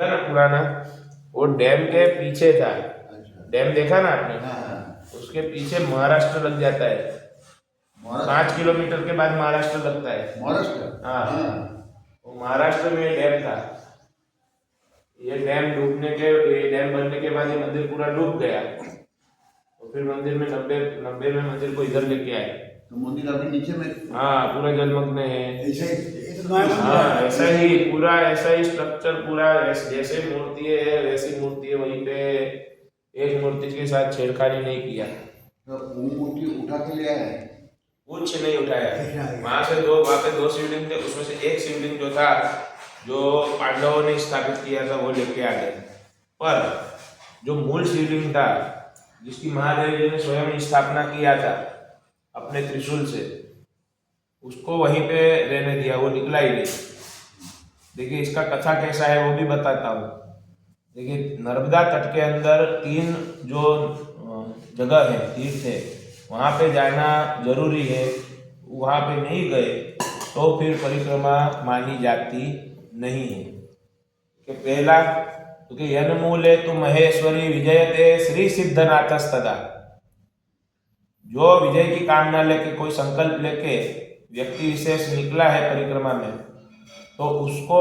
था ना पुराना, वो डैम के पीछे था। अच्छा। डैम देखा ना आपने? हाँ। उसके पीछे महाराष्ट्र लग जाता है। 5 किलोमीटर के बाद महाराष्ट्र लगता है। महाराष्ट्र। हाँ, हाँ। वो महाराष्ट्र में डैम था। ये डैम ये डैम बनने के बाद ये मंदिर पूरा डूब गया। तो फिर मंदिर में 90 में मंदिर को इधर लेके आए। तो मंदिर अभी नीचे में। हाँ, पूरा जलमग्न है। ऐसा ही। हाँ, ऐसा ही पूरा, ऐसा ही स्ट्रक्चर पूरा, जैसे मूर्ति है वैसी मूर्ति है। वहीं पे एक मूर्ति के साथ छेड़खानी नहीं किया। तो वो मूर्ति उठा के ले आया है। कुछ नहीं उठाया। वहां पे दो शिवलिंग थे, उसमें से एक शिवलिंग जो था, जो पांडवों ने स्थापित किया था, वो लेके आ गए। पर जो मूल शिवलिंग था, जिसकी महादेव जी ने स्वयं स्थापना किया था अपने त्रिशूल से, उसको वहीं पे रहने दिया, वो निकला ही नहीं। देखिए इसका कथा कैसा है वो भी बताता हूँ। देखिए नर्मदा तट के अंदर 3 जो जगह है, तीर्थ है, वहाँ पे जाना जरूरी है। वहाँ पे नहीं गए तो फिर परिक्रमा मानी जाती नहीं है। कि पहला तो कि यन्मूले तु महेश्वरी विजयते श्री सिद्धनाथस्तदा। जो विजय की कामना लेके, कोई संकल्प लेके व्यक्ति विशेष निकला है परिक्रमा में, तो उसको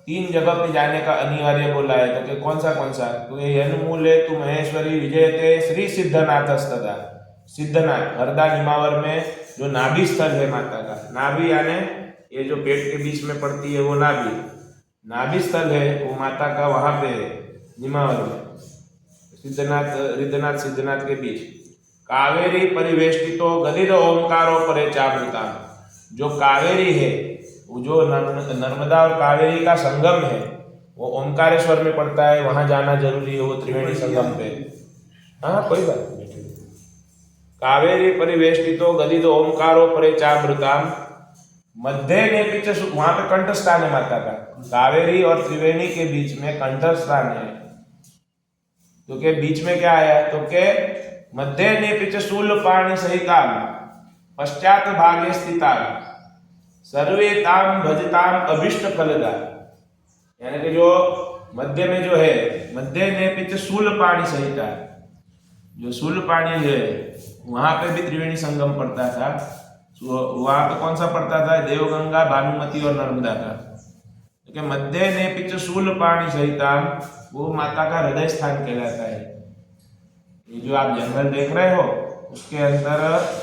3 जगह पे जाने का अनिवार्य बोला है। तो कि कौन सा? तो यन्मूले तु महेश्वरी विजयते श्री सिद्धनाथस्तदा। सिद्धनाथ हरदा निमावर में जो नाभि स्थल है माता का, नाभि यानी ये जो पेट के बीच में पड़ती है वो नाभि स्थल है, वो माता का वहां पे निमावर में, सिद्धनाथ के बीच। कावेरी परिवेष्टितो गदित ओंकारो परे चावृता। जो कावेरी है, वो जो नर्मदा और कावेरी का संगम है, वो ओंकारेश्वर में पड़ता है। वहां जाना जरूरी है, वो त्रिवेणी संगम पे। हाँ, कोई बात नहीं। कावेरी परिवेष्टितो गदित ओंकारो परे चावृताम मध्य ने पीछे, वहां पे कंठ स्थान है माता का। कावेरी और त्रिवेणी के बीच में कंठ स्थान है। तो के बीच में क्या आया? तो के मध्य ने पीछे शूल पाणी सहिता पश्चात भागे स्थिता सर्वे ताम भजताम अभिष्ट फलदा। यानी कि जो मध्य में जो है, मध्य ने पीछे शूल पाणी सहिता, जो शूल पाणी है वहां पे भी त्रिवेणी संगम पड़ता था। वहां पे कौन सा पड़ता था? देवगंगा, भानुमती और नर्मदा का। क्योंकि मध्य ने पीछे शूल पाणी सहिता, वो माता का हृदय स्थान कहलाता है। ये जो आप जंगल देख रहे हो, उसके अंदर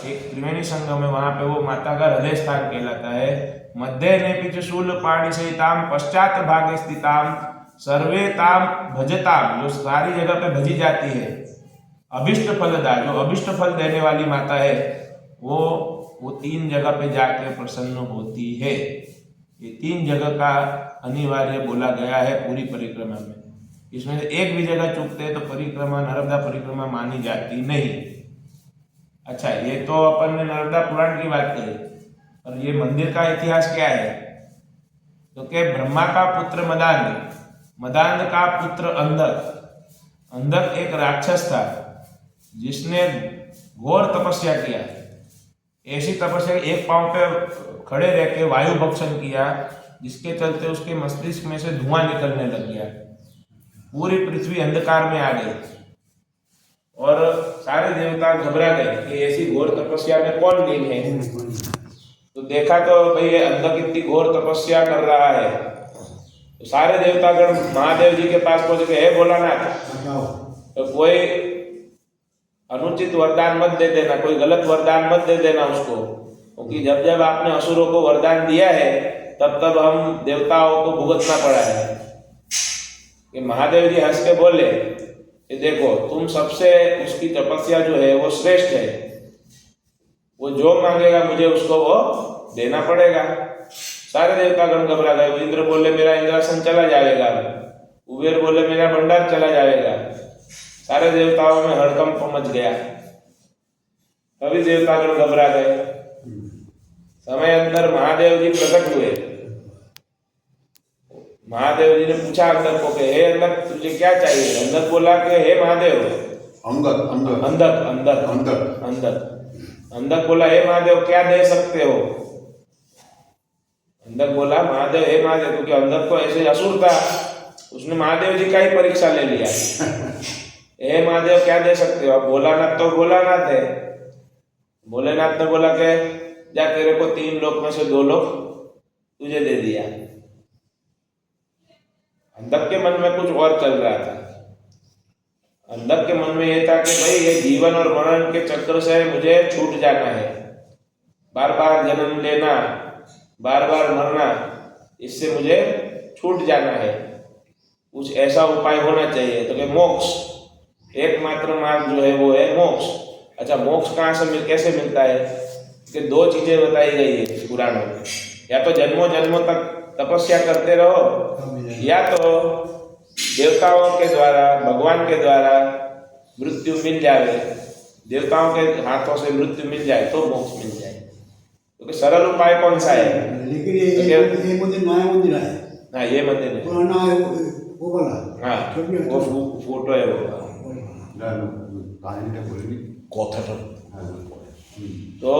एक त्रिवेणी संगम है, वहां पे वो माता का हृदय स्थान कहलाता है। मध्य ने पीछे शूल पाणी सहिताम पश्चात भागे स्थिताम सर्वे ताम भजताम, जो सारी जगह पे भजी जाती है। अभिष्ट फलदा, जो अभिष्ट फल देने वाली माता है, वो 3 जगह पे जाके प्रसन्न होती है। ये 3 जगह का अनिवार्य बोला गया है पूरी परिक्रमा में। इसमें से एक भी जगह चूकते हैं तो परिक्रमा, नर्मदा परिक्रमा मानी जाती नहीं। अच्छा, ये तो अपन ने नर्मदा पुराण की बात करी, और ये मंदिर का इतिहास क्या है? तो कि ब्रह्मा का पुत्र मदान, मदान का पुत्र अंधक एक राक्षस था, जिसने घोर तपस्या किया। ऐसी तपस्या, एक पांव पे खड़े रह के वायु भक्षण किया, जिसके चलते उसके मस्तिष्क में से धुआं निकलने लग गया। पूरी पृथ्वी अंधकार में आ गई और सारे देवता घबरा गए कि ऐसी घोर तपस्या में कौन लीन है। तो देखा तो भाई ये अंधक इतनी घोर तपस्या कर रहा है, तो सारे देवतागण महादेव जी के पास पहुंच गए, हे भोलानाथ, तो कोई अनुचित वरदान मत दे देना, कोई गलत वरदान मत दे देना उसको, क्योंकि जब जब आपने असुरों को वरदान दिया है तब तब हम देवताओं को भुगतना पड़ा है। कि महादेव जी हंस के बोले कि देखो, तुम सबसे, उसकी तपस्या जो है वो श्रेष्ठ है, वो जो मांगेगा मुझे उसको वो देना पड़ेगा। सारे देवतागण घबरा गए। इंद्र बोले मेरा इंद्रासन चला जाएगा, कुबेर बोले मेरा भंडार चला जाएगा। सारे देवताओं में हड़कंप मच गया। सभी देवतागण घबरा गए। समय अंदर महादेव जी प्रकट हुए। महादेव जी ने पूछा अंदर को कि हे अंदर, तुझे क्या चाहिए? अंदर बोला कि हे महादेव, अंदर बोला हे महादेव क्या दे सकते हो? अंदर बोला महादेव, हे महादेव, क्योंकि अंदर को ऐसे असुर था, उसने महादेव जी का ही परीक्षा ले लिया। हे महादेव क्या दे सकते हो? अब भोलानाथ तो भोलानाथ है। भोलेनाथ ने बोला कि जा तेरे को 3 लोक में से 2 लोक तुझे दे दिया। अंधक के मन में कुछ और चल रहा था। अंधक के मन में ये था कि भाई ये जीवन और मरण के चक्र से मुझे छूट जाना है, बार बार जन्म लेना, बार बार मरना, इससे मुझे छूट जाना है, कुछ ऐसा उपाय होना चाहिए। तो कि मोक्ष, एकमात्र मार्ग जो है वो है मोक्ष। अच्छा, मोक्ष कहाँ से कैसे मिलता है? कि 2 चीजें बताई गई है पुराणों में। या तो जन्मों जन्मों तक तपस्या करते रहो, या तो देवताओं के द्वारा, भगवान के द्वारा मृत्यु मिल जाए, देवताओं के हाथों से मृत्यु मिल जाए तो मोक्ष मिल जाए। क्योंकि सरल उपाय कौन सा है? लेकिन ये मंदिर नया मंदिर है। हाँ, ये मंदिर है, पुराना है वो वाला। हाँ वो फोटो है वो। কথাটা तो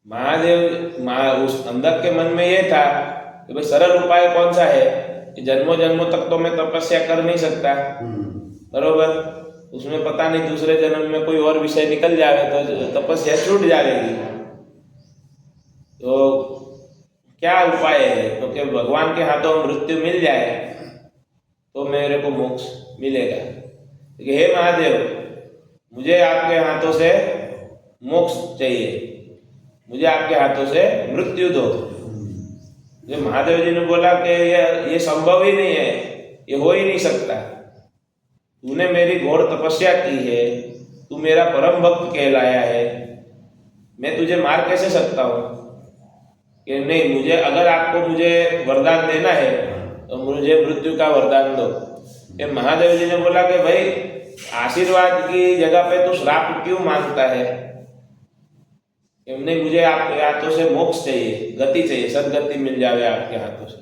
महादेव उस अंधक के मन में ये था कि भाई सरल उपाय कौन सा है कि जन्मों जन्मों तक तो मैं तपस्या कर नहीं सकता, बरोबर। उसमें पता नहीं दूसरे जन्म में कोई और विषय निकल जाए तो तपस्या छूट जाएगी। तो क्या उपाय है? तो कि भगवान के हाथों मृत्यु मिल जाए तो मेरे को मोक्ष मिलेगा। कि हे महादेव, मुझे आपके हाथों से मोक्ष चाहिए, मुझे आपके हाथों से मृत्यु दो। जो महादेव जी ने बोला कि ये संभव ही नहीं है, ये हो ही नहीं सकता। तूने मेरी घोर तपस्या की है, तू मेरा परम भक्त कहलाया है, मैं तुझे मार कैसे सकता हूँ? कि नहीं, मुझे अगर आपको मुझे वरदान देना है तो मुझे मृत्यु का वरदान दो। ये महादेव जी ने बोला कि भाई आशीर्वाद की जगह पे तो श्राप क्यों मांगता है? नहीं, मुझे आपके हाथों से मोक्ष चाहिए, गति चाहिए, सदगति मिल जाए आपके हाथों से।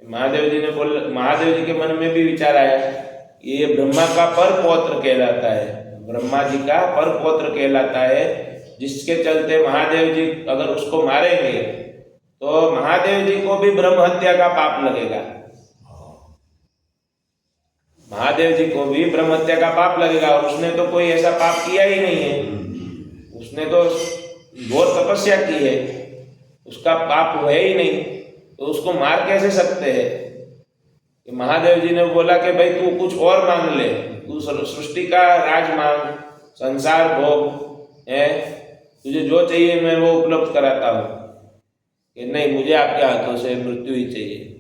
महादेव जी ने बोला, महादेव जी के मन में भी विचार आया, ये ब्रह्मा का पर पौत्र कहलाता है, ब्रह्मा जी का पर पौत्र कहलाता है, जिसके चलते महादेव जी अगर उसको मारेंगे तो महादेव जी को भी ब्रह्म हत्या का पाप लगेगा। महादेव जी को भी ब्रह्म हत्या का पाप लगेगा, और उसने तो कोई ऐसा पाप किया ही नहीं है, उसने तो घोर तपस्या की है, उसका पाप है ही नहीं, तो उसको मार कैसे सकते हैं? महादेव जी ने बोला कि भाई तू कुछ और मांग ले, तू सृष्टि का राज मांग, संसार भोग है, तुझे जो चाहिए मैं वो उपलब्ध कराता हूँ। कि नहीं, मुझे आपके हाथों से मृत्यु ही चाहिए।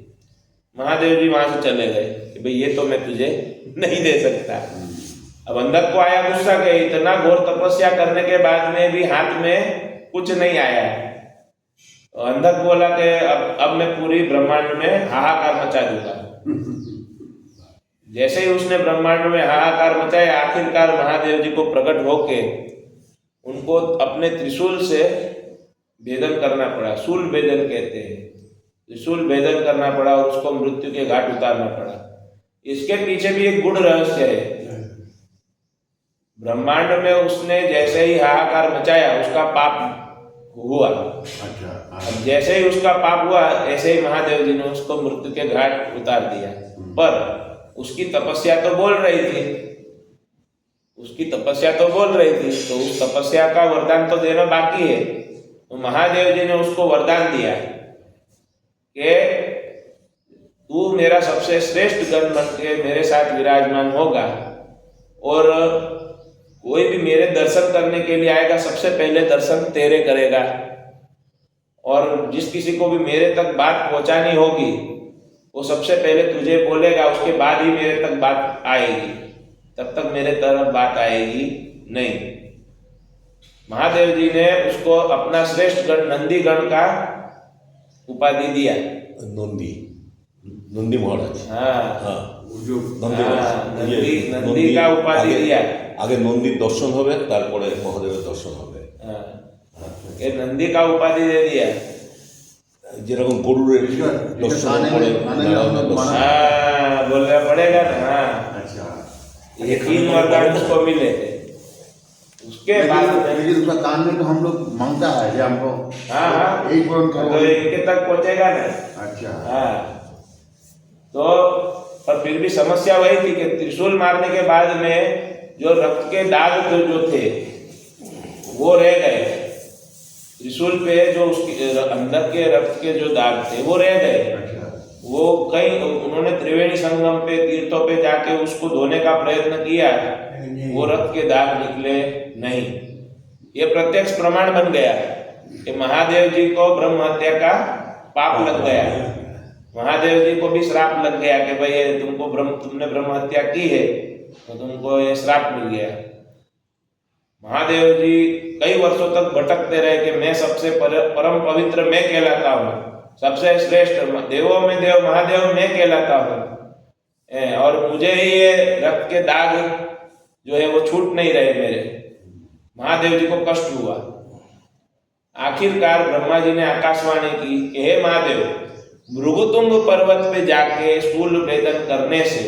महादेव जी वहां से चले गए कि भाई ये तो मैं तुझे नहीं दे सकता। अब अंधक को आया गुस्सा कि इतना घोर तपस्या करने के बाद में भी हाथ में कुछ नहीं आया। तो अंधक बोला कि अब मैं पूरी ब्रह्मांड में हाहाकार मचा दूंगा। जैसे ही उसने ब्रह्मांड में हाहाकार मचाया, आखिरकार महादेव जी को प्रकट होके उनको अपने त्रिशूल से भेदन करना पड़ा, शूल भेदन कहते हैं, त्रिशूल भेदन करना पड़ा और उसको मृत्यु के घाट उतारना पड़ा। इसके पीछे भी एक गूढ़ रहस्य है। ब्रह्मांड में उसने जैसे ही हाहाकार मचाया उसका पाप हुआ। अच्छा, अब जैसे ही उसका पाप हुआ ऐसे ही महादेव जी ने उसको मृत्यु के घाट उतार दिया। पर उसकी तपस्या तो बोल रही थी, उसकी तपस्या तो बोल रही थी, तो उस तपस्या का वरदान तो देना बाकी है। तो महादेव जी ने उसको वरदान दिया कि तू मेरा सबसे श्रेष्ठ गण बन के मेरे साथ विराजमान होगा, और कोई भी मेरे दर्शन करने के लिए आएगा सबसे पहले दर्शन तेरे करेगा, और जिस किसी को भी मेरे तक बात पहुंचानी होगी वो सबसे पहले तुझे बोलेगा, उसके बाद ही मेरे तक बात आएगी, तब तक मेरे तरफ बात आएगी नहीं। महादेव जी ने उसको अपना श्रेष्ठ गण नंदी गण का उपाधि दिया। नंदी, नंदी महाराज। हाँ, हाँ, जो नंदी का उपाधि दिया। আগে নন্দীর দর্শন হবে, তারপরে মহাদেবের দর্শন হবে। ये नंदी का उपाधि दे दिया। যেরকম গরুরের দর্শন পরে নারায়ণের দর্শন। हाँ, बोलना पड़ेगा ना। हाँ, अच्छा, ये 3 वरदान उसको मिले थे। उसके बाद लेकिन उसका कान में तो हम लोग मांगता है कि हमको हाँ एक पूर्ण तो करो। इनके तक पहुंचेगा ना। अच्छा, हाँ, तो पर फिर भी समस्या वही थी कि त्रिशूल मारने के बाद में जो रक्त के दाग जो थे वो रह गए। त्रिशूल पे जो उसके अंदर के रक्त के जो दाग थे वो रह गए। अच्छा। वो कई उन्होंने त्रिवेणी संगम पे तीर्थों पे जाके उसको धोने का प्रयत्न किया, वो रक्त के दाग निकले नहीं। ये प्रत्यक्ष प्रमाण बन गया कि महादेव जी को ब्रह्म हत्या का पाप लग गया। महादेव जी को भी श्राप लग गया कि भाई ये तुमने ब्रह्म हत्या की है तो तुमको ये श्राप मिल गया। महादेव जी कई वर्षों तक भटकते रहे कि मैं सबसे परम पवित्र मैं कहलाता हूँ, सबसे श्रेष्ठ देवों में देव महादेव मैं कहलाता हूँ, और मुझे ही ये रक्त के दाग जो है वो छूट नहीं रहे मेरे। महादेव जी को कष्ट हुआ। आखिरकार ब्रह्मा जी ने आकाशवाणी की कि हे महादेव, भृगुतुंग पर्वत पे जाके शूल भेदन करने से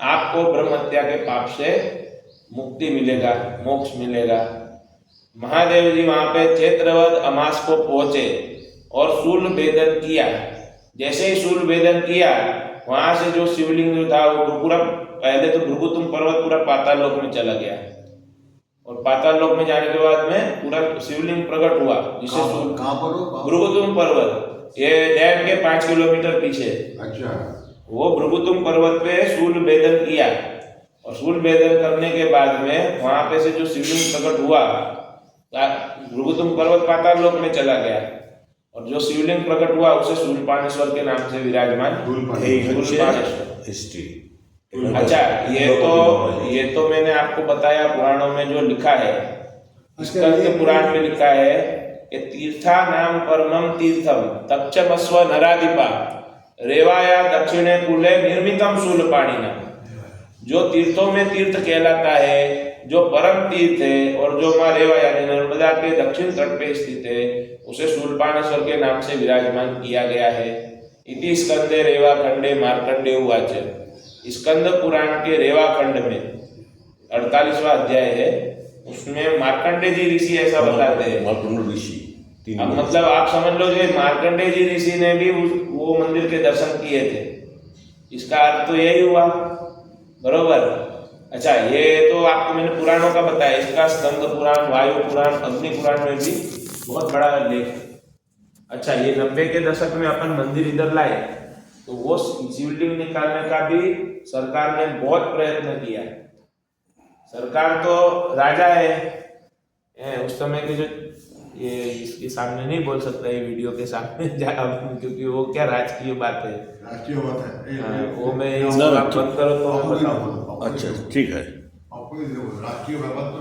आपको ब्रह्म हत्या के पाप से मुक्ति मिलेगा, मोक्ष मिलेगा। महादेव जी वहां पे चैत्रवद अमास को पहुंचे और शूल भेदन किया। जैसे ही शूल भेदन किया वहां से जो शिवलिंग जो था वो पूरा, पहले तो भृगुतुंग पर्वत पूरा पाताल लोक में चला गया और पाताल लोक में जाने के बाद में पूरा शिवलिंग प्रकट हुआ, जिसे कहाँ पर हो? भृगुतुंग पर्वत, ये डैम के 5 किलोमीटर पीछे। अच्छा। वो भृगुतुंग पर्वत पे शूल भेदन किया और शूल भेदन करने के बाद में वहां पे से जो शिवलिंग प्रकट हुआ, भृगुतुंग पर्वत पाताल लोक में चला गया और जो शिवलिंग प्रकट हुआ उसे शूलपाणेश्वर के नाम से विराजमान शूलपाणेश्वर। हिस्ट्री। अच्छा, ये तो मैंने आपको बताया पुराणों में जो लिखा है। स्कंद पुराण में लिखा है कि तीर्था नाम परमम तीर्थम तक्षमस्व नराधिपा रेवाया दक्षिणे कूले निर्मितम शूलपाणिना। जो तीर्थों में तीर्थ कहलाता है, जो परम तीर्थ है और जो माँ रेवा यानी नर्मदा के दक्षिण तट पे स्थित है, उसे शूलपाणेश्वर के नाम से विराजमान किया गया है। इति स्कंदे रेवा खंडे मार्कंडे उवाच। स्कंद पुराण के रेवा खंड में 48वां अध्याय है, उसमें मार्कंडे जी ऋषि ऐसा बताते हैं। मार्कंड ऋषि अब मतलब आप समझ लो जो मार्कंडे जी ऋषि ने भी वो मंदिर के दर्शन किए थे, इसका अर्थ तो यही हुआ, बरोबर। अच्छा, ये तो आपको मैंने पुराणों का बताया। इसका स्कंद पुराण, वायु पुराण, अग्नि पुराण में भी बहुत बड़ा लेख है। अच्छा, ये 90 के दशक में अपन मंदिर इधर लाए तो वो शिवलिंग निकालने का भी सरकार ने बहुत प्रयत्न किया। सरकार तो राजा है उस समय के, जो ये इसके सामने नहीं बोल सकता ये वीडियो के सामने क्योंकि वो क्या राजकीय बात है, राष्ट्रीय बात है। वो मैं आप बंद करो तो मैं बताऊं। अच्छा ठीक है। राष्ट्रीय बात।